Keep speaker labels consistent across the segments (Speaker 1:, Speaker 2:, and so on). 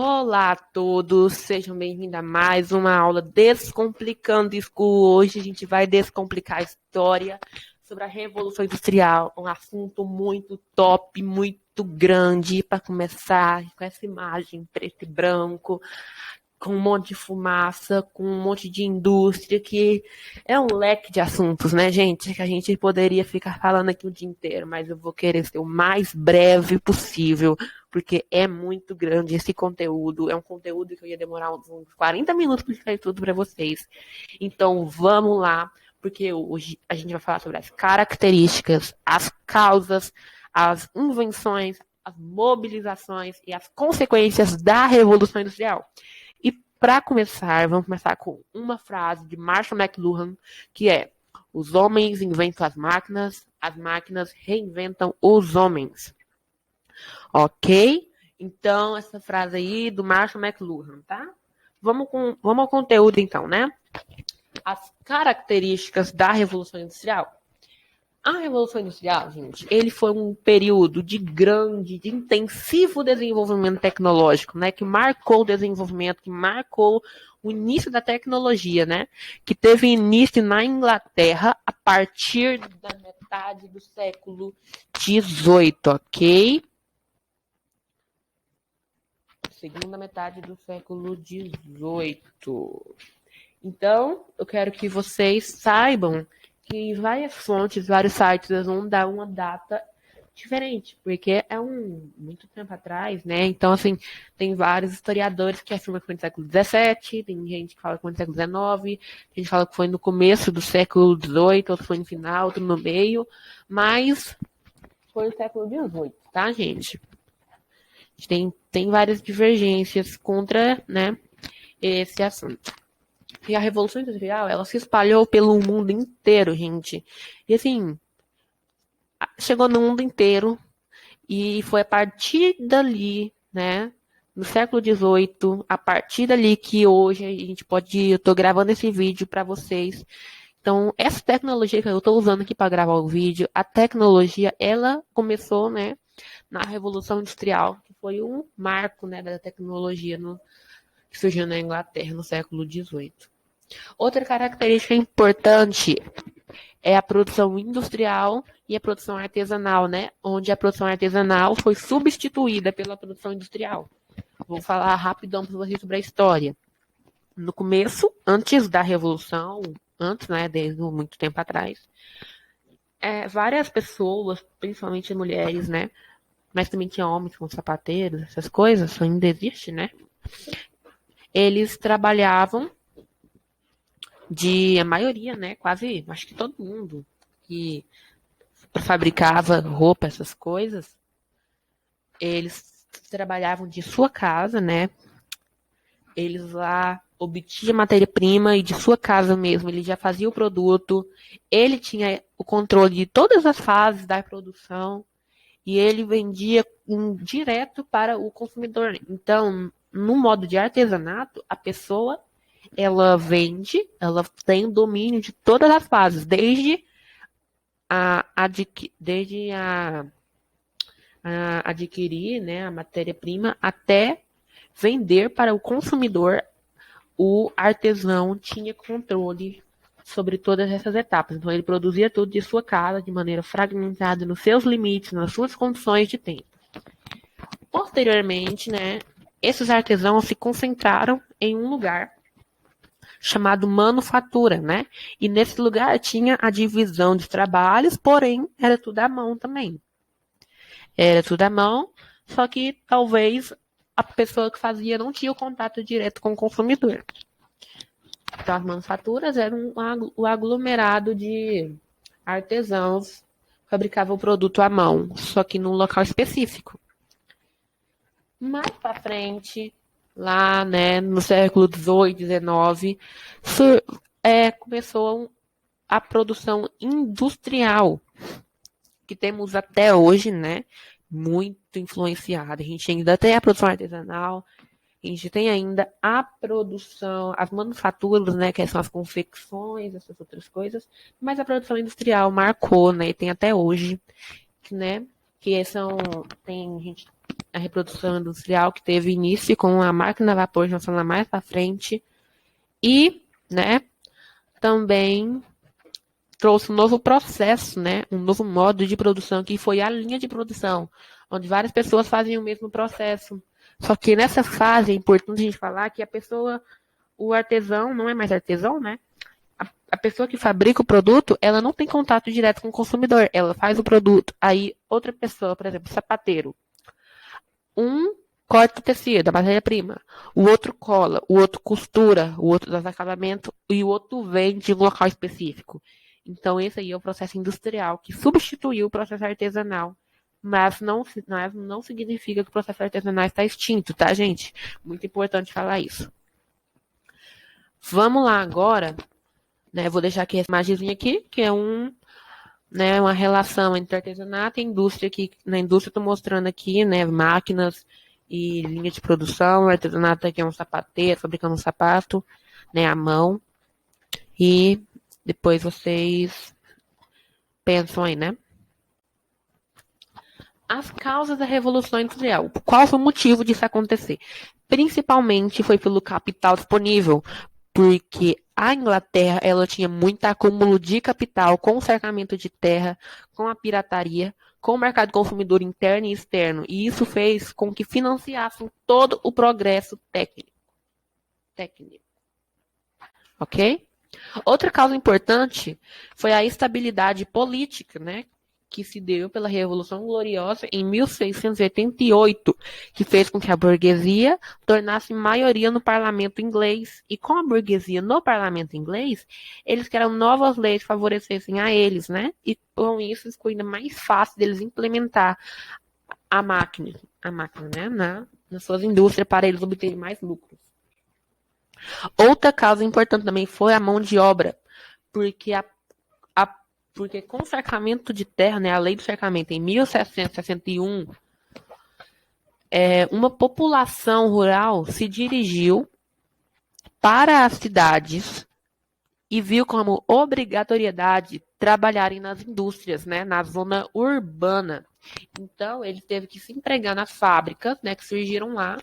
Speaker 1: Olá a todos, sejam bem-vindos a mais uma aula Descomplicando School. Hoje a gente vai descomplicar a história sobre a Revolução Industrial, um assunto muito top, muito grande, para começar com essa imagem preto e branco, com um monte de fumaça, com um monte de indústria, que é um leque de assuntos, né, gente? Que a gente poderia ficar falando aqui o dia inteiro, mas eu vou querer ser o mais breve possível, porque é muito grande esse conteúdo. É um conteúdo que eu ia demorar uns 40 minutos para explicar tudo para vocês. Então, vamos lá, porque hoje a gente vai falar sobre as características, as causas, as invenções, as mobilizações e as consequências da Revolução Industrial. E para começar, vamos começar com uma frase de Marshall McLuhan, que é: os homens inventam as máquinas reinventam os homens. Ok? Então, essa frase aí do Marshall McLuhan, tá? Vamos ao conteúdo então, né? As características da Revolução Industrial. A Revolução Industrial, gente, ele foi um período de intensivo desenvolvimento tecnológico, né? Que marcou o desenvolvimento, que marcou o início da tecnologia, né? Que teve início na Inglaterra a partir da metade do século XVIII, ok? Segunda metade do século XVIII. Então, eu quero que vocês saibam que várias fontes, vários sites vão dar uma data diferente, porque é muito tempo atrás, né? Então, assim, tem vários historiadores que afirmam que foi no século XVII, tem gente que fala que foi no século XIX, tem gente que fala que foi no começo do século XVIII, outro foi no final, outro no meio, mas foi no século XVIII, tá, gente? Tem várias divergências contra, né, esse assunto. E a Revolução Industrial, ela se espalhou pelo mundo inteiro, gente. E assim, chegou no mundo inteiro e foi a partir dali, né, no século XVIII, a partir dali que hoje a gente pode, eu tô gravando esse vídeo para vocês. Então, essa tecnologia que eu estou usando aqui para gravar o vídeo, a tecnologia, ela começou, né, na Revolução Industrial, que foi um marco, né, da tecnologia que surgiu na Inglaterra no século XVIII. Outra característica importante é a produção industrial e a produção artesanal, né? Onde a produção artesanal foi substituída pela produção industrial. Vou falar rapidão para vocês sobre a história. No começo, antes da Revolução, antes, né, desde muito tempo atrás, várias pessoas, principalmente mulheres, né? Mas também tinha homens como sapateiros, essas coisas, ainda existe, né? Eles trabalhavam a maioria, né, quase, acho que todo mundo que fabricava roupa, essas coisas, eles trabalhavam de sua casa, né, eles lá obtinham matéria-prima e de sua casa mesmo, ele já fazia o produto, ele tinha o controle de todas as fases da produção e ele vendia direto para o consumidor. Então, no modo de artesanato, a pessoa ela vende, ela tem o domínio de todas as fases, desde adquirir, né, a matéria-prima até vender para o consumidor. O artesão tinha controle sobre todas essas etapas. Então, ele produzia tudo de sua casa, de maneira fragmentada, nos seus limites, nas suas condições de tempo. Posteriormente, né, esses artesãos se concentraram em um lugar chamado manufatura, né? E nesse lugar tinha a divisão de trabalhos, porém era tudo à mão também. Era tudo à mão, só que talvez a pessoa que fazia não tinha o contato direto com o consumidor. Então as manufaturas eram o aglomerado de artesãos que fabricavam o produto à mão, só que num local específico. Mais para frente, lá, né, no século XVIII, XIX, começou a produção industrial, que temos até hoje, né, muito influenciada. A gente ainda tem a produção artesanal, a gente tem ainda a produção, as manufaturas, né, que são as confecções, essas outras coisas, mas a produção industrial marcou, né, e tem até hoje, né, que tem gente a reprodução industrial que teve início com a máquina a vapor, que nós vamos falar mais para frente, e, né, também trouxe um novo processo, né, um novo modo de produção, que foi a linha de produção, onde várias pessoas fazem o mesmo processo. Só que nessa fase é importante a gente falar que a pessoa, o artesão, não é mais artesão, né? A pessoa que fabrica o produto, ela não tem contato direto com o consumidor, ela faz o produto. Aí outra pessoa, por exemplo, sapateiro, um corta o tecido, a matéria-prima, o outro cola, o outro costura, o outro dá acabamento e o outro vende em um local específico. Então esse aí é o processo industrial que substituiu o processo artesanal. Mas não significa que o processo artesanal está extinto, tá, gente? Muito importante falar isso. Vamos lá agora, né? Vou deixar aqui essa imagenzinha aqui, que é né, uma relação entre artesanato e indústria. Aqui, na indústria estou mostrando aqui, né, máquinas e linha de produção. O artesanato aqui é um sapateiro, fabricando um sapato, né, à mão. E depois vocês pensam aí, né? As causas da Revolução Industrial. Qual foi o motivo disso acontecer? Principalmente foi pelo capital disponível, porque a Inglaterra ela tinha muito acúmulo de capital com o cercamento de terra, com a pirataria, com o mercado consumidor interno e externo, e isso fez com que financiassem todo o progresso técnico. Ok? Outra causa importante foi a estabilidade política, né? Que se deu pela Revolução Gloriosa em 1688, que fez com que a burguesia tornasse maioria no parlamento inglês. E com a burguesia no parlamento inglês, eles criaram novas leis que favorecessem a eles, né? E com isso ficou ainda mais fácil deles implementar a máquina, né? Nas suas indústrias para eles obterem mais lucros. Outra causa importante também foi a mão de obra, porque porque com o cercamento de terra, né, a lei do cercamento em 1761, uma população rural se dirigiu para as cidades e viu como obrigatoriedade trabalharem nas indústrias, né, na zona urbana. Então, ele teve que se empregar nas fábricas, né, que surgiram lá.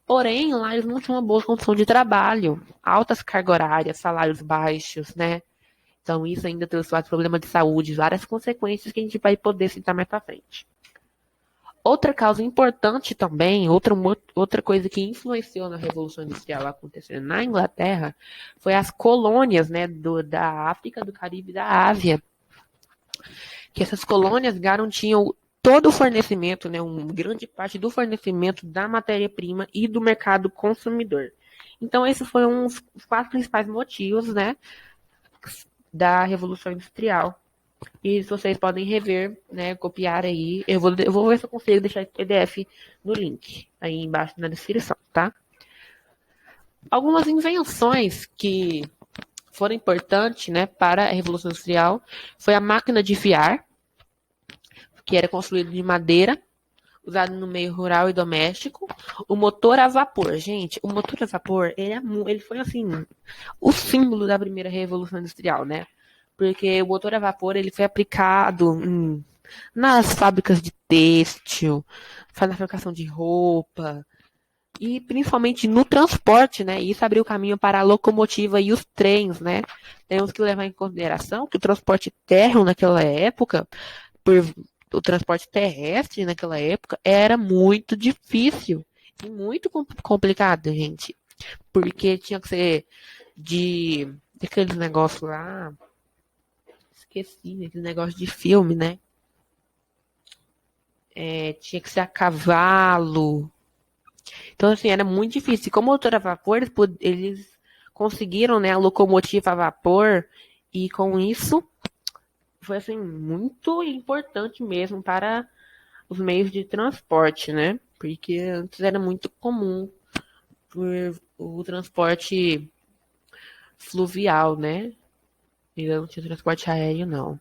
Speaker 1: Porém, lá eles não tinham uma boa condição de trabalho, altas cargas horárias, salários baixos, né? Então, isso ainda trouxe vários problemas de saúde, várias consequências que a gente vai poder citar mais para frente. Outra causa importante também, outra coisa que influenciou na Revolução Industrial acontecendo na Inglaterra, foi as colônias, né, da África, do Caribe e da Ásia. Que essas colônias garantiam todo o fornecimento, né, uma grande parte do fornecimento da matéria-prima e do mercado consumidor. Então, esses foram os 4 principais motivos, né, da Revolução Industrial. E vocês podem rever, né, copiar aí. Eu vou ver se eu consigo deixar esse PDF no link aí embaixo na descrição, tá? Algumas invenções que foram importantes, né, para a Revolução Industrial foi a máquina de fiar, que era construída de madeira, usado no meio rural e doméstico. O motor a vapor. Gente, o motor a vapor, ele foi assim, o símbolo da primeira Revolução Industrial, né? Porque o motor a vapor, ele foi aplicado nas fábricas de têxtil, na fabricação de roupa, e principalmente no transporte, né? Isso abriu caminho para a locomotiva e os trens, né? Temos que levar em consideração que o transporte terrestre naquela época, o transporte terrestre naquela época era muito difícil e muito complicado, gente. Porque tinha que ser daqueles negócios lá. Esqueci, aquele negócio de filme, né? Tinha que ser a cavalo. Então, assim, era muito difícil. E como motor a vapor, eles conseguiram, né, a locomotiva a vapor. E com isso, foi, assim, muito importante mesmo para os meios de transporte, né? Porque antes era muito comum o transporte fluvial, né? E não tinha transporte aéreo, não.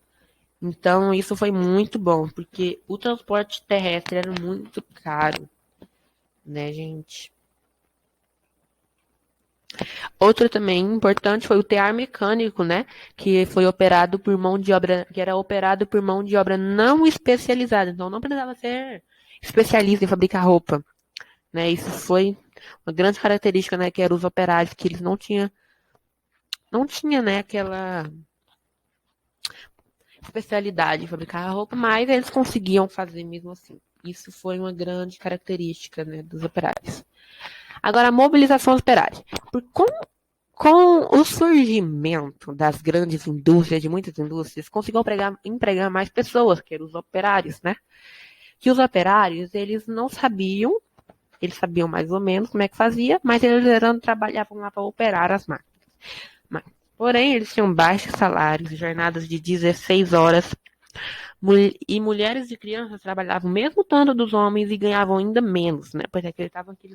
Speaker 1: Então, isso foi muito bom, porque o transporte terrestre era muito caro, né, gente? Outro também importante foi o tear mecânico, né? Que foi operado por mão de obra, que era operado por mão de obra não especializada. Então, não precisava ser especialista em fabricar roupa, né? Isso foi uma grande característica, né, que eram os operários, que eles não tinha, né, aquela especialidade em fabricar roupa, mas eles conseguiam fazer mesmo assim. Isso foi uma grande característica, né, dos operários. Agora, a mobilização operária. Com o surgimento das grandes indústrias, de muitas indústrias, conseguiu empregar mais pessoas, que eram os operários, né? Que os operários, eles não sabiam, eles sabiam mais ou menos como é que fazia, mas eles trabalhavam lá para operar as máquinas. Porém, eles tinham baixos salários, jornadas de 16 horas, e mulheres e crianças trabalhavam o mesmo tanto dos homens e ganhavam ainda menos, né? Pois acreditavam que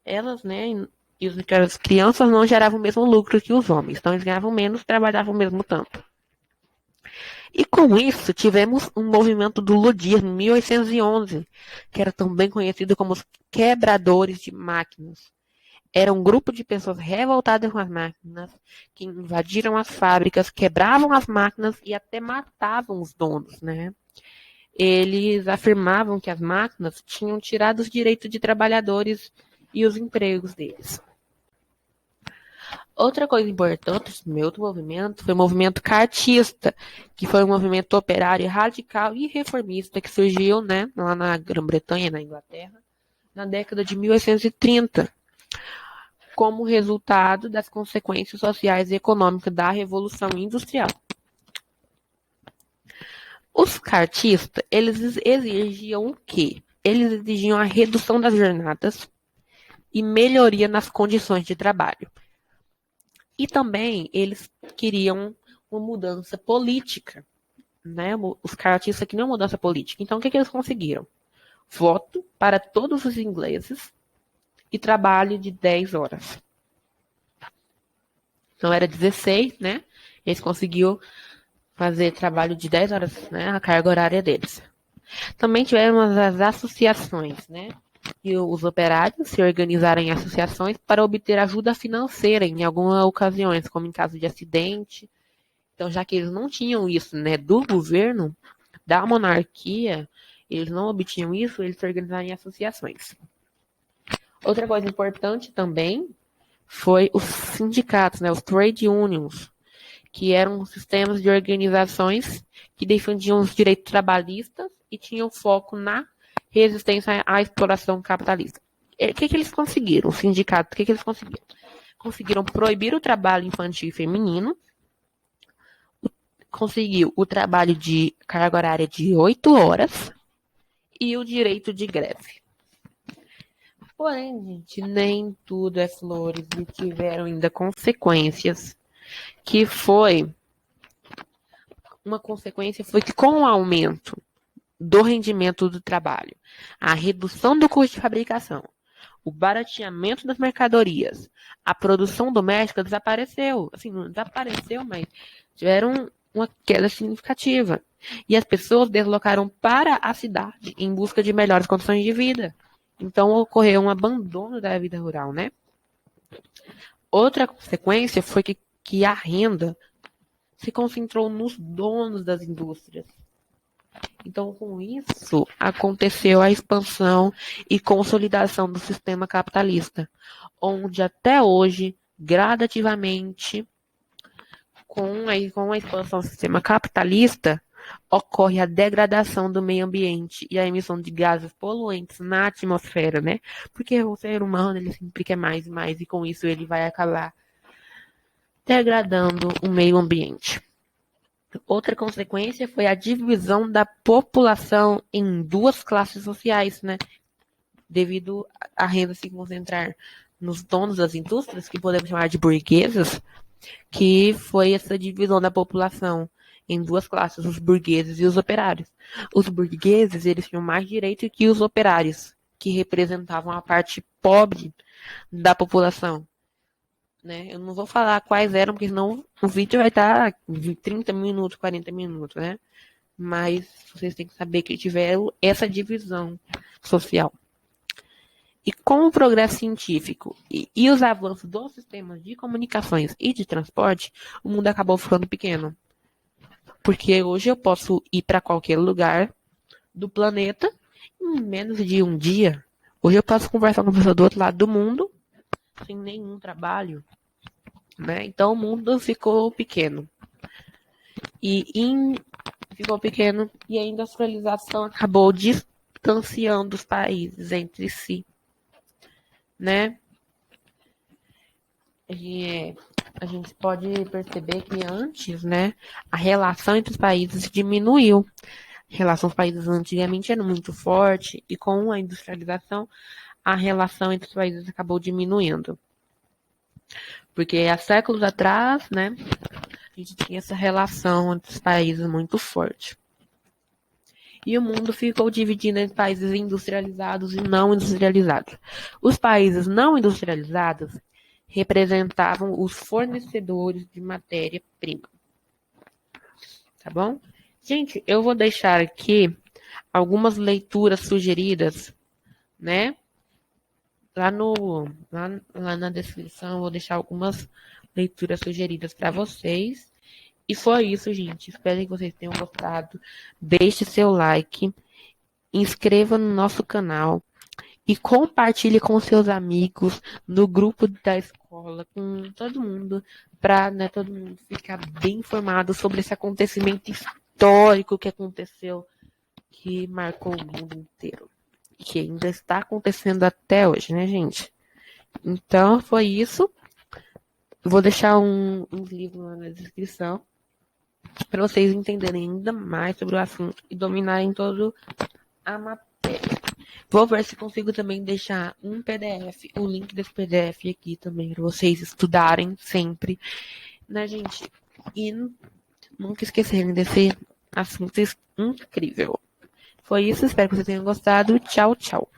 Speaker 1: elas, né, e as crianças não geravam o mesmo lucro que os homens. Então, eles ganhavam menos, trabalhavam o mesmo tanto. E com isso, tivemos um movimento do Ludir, em 1811, que era também conhecido como os quebradores de máquinas. Era um grupo de pessoas revoltadas com as máquinas, que invadiram as fábricas, quebravam as máquinas e até matavam os donos, né? Eles afirmavam que as máquinas tinham tirado os direitos de trabalhadores e os empregos deles. Outra coisa importante do meu outro movimento foi o movimento cartista, que foi um movimento operário radical e reformista que surgiu, né, lá na Grã-Bretanha, na Inglaterra, na década de 1830, como resultado das consequências sociais e econômicas da Revolução Industrial. Os cartistas, eles exigiam o quê? Eles exigiam a redução das jornadas e melhoria nas condições de trabalho. E também eles queriam uma mudança política, né? Os cartistas queriam uma mudança política. Então, o que eles conseguiram? Voto para todos os ingleses e trabalho de 10 horas. Então, era 16, né? Eles conseguiram fazer trabalho de 10 horas, né? A carga horária deles. Também tivemos as associações, né? E os operários se organizaram em associações para obter ajuda financeira em algumas ocasiões, como em caso de acidente. Então, já que eles não tinham isso, né, do governo, da monarquia, eles não obtinham isso, eles se organizaram em associações. Outra coisa importante também foi os sindicatos, né, os trade unions, que eram sistemas de organizações que defendiam os direitos trabalhistas e tinham foco na resistência à exploração capitalista. O que eles conseguiram? Os sindicatos, o que eles conseguiram? Conseguiram proibir o trabalho infantil e feminino, conseguiu o trabalho de carga horária de 8 horas e o direito de greve. Porém, gente, nem tudo é flores e tiveram ainda consequências, que foi uma consequência foi que com o aumento do rendimento do trabalho, a redução do custo de fabricação, o barateamento das mercadorias, a produção doméstica desapareceu. Assim, não desapareceu, mas tiveram uma queda significativa. E as pessoas deslocaram para a cidade em busca de melhores condições de vida. Então ocorreu um abandono da vida rural, né? Outra consequência foi que a renda se concentrou nos donos das indústrias. Então, com isso, aconteceu a expansão e consolidação do sistema capitalista, onde até hoje, gradativamente, com a expansão do sistema capitalista, ocorre a degradação do meio ambiente e a emissão de gases poluentes na atmosfera, né? Porque o ser humano, ele sempre quer mais e mais, e com isso ele vai acabar degradando o meio ambiente. Outra consequência foi a divisão da população em duas classes sociais, né? Devido à renda se concentrar nos donos das indústrias, que podemos chamar de burgueses, que foi essa divisão da população em duas classes, os burgueses e os operários. Os burgueses, eles tinham mais direito que os operários, que representavam a parte pobre da população. Né? Eu não vou falar quais eram, porque senão o vídeo vai estar 30 minutos, 40 minutos, né? Mas vocês têm que saber que tiveram essa divisão social. E com o progresso científico e os avanços dos sistemas de comunicações e de transporte, o mundo acabou ficando pequeno. Porque hoje eu posso ir para qualquer lugar do planeta em menos de um dia. Hoje eu posso conversar com uma pessoa do outro lado do mundo sem nenhum trabalho, né? Então o mundo ficou pequeno. Ficou pequeno e a industrialização acabou distanciando os países entre si, né? A gente pode perceber que antes, né, a relação entre os países diminuiu. A relação dos países antigamente era muito forte e com a industrialização a relação entre os países acabou diminuindo. Porque há séculos atrás, né, a gente tinha essa relação entre os países muito forte. E o mundo ficou dividido entre países industrializados e não industrializados. Os países não industrializados representavam os fornecedores de matéria-prima. Tá bom? Gente, eu vou deixar aqui algumas leituras sugeridas, né? Lá na descrição eu vou deixar algumas leituras sugeridas para vocês. E foi isso, gente. Espero que vocês tenham gostado. Deixe seu like, inscreva no nosso canal e compartilhe com seus amigos no grupo da escola, com todo mundo, para, né, todo mundo ficar bem informado sobre esse acontecimento histórico que aconteceu, que marcou o mundo inteiro. E que ainda está acontecendo até hoje, né, gente? Então, foi isso. Eu vou deixar uns livros lá na descrição para vocês entenderem ainda mais sobre o assunto e dominarem todo a matéria. Vou ver se consigo também deixar um PDF, o link desse PDF aqui também, para vocês estudarem sempre, né, gente? E nunca esquecerem desse assunto incrível. Foi isso, espero que vocês tenham gostado. Tchau, tchau.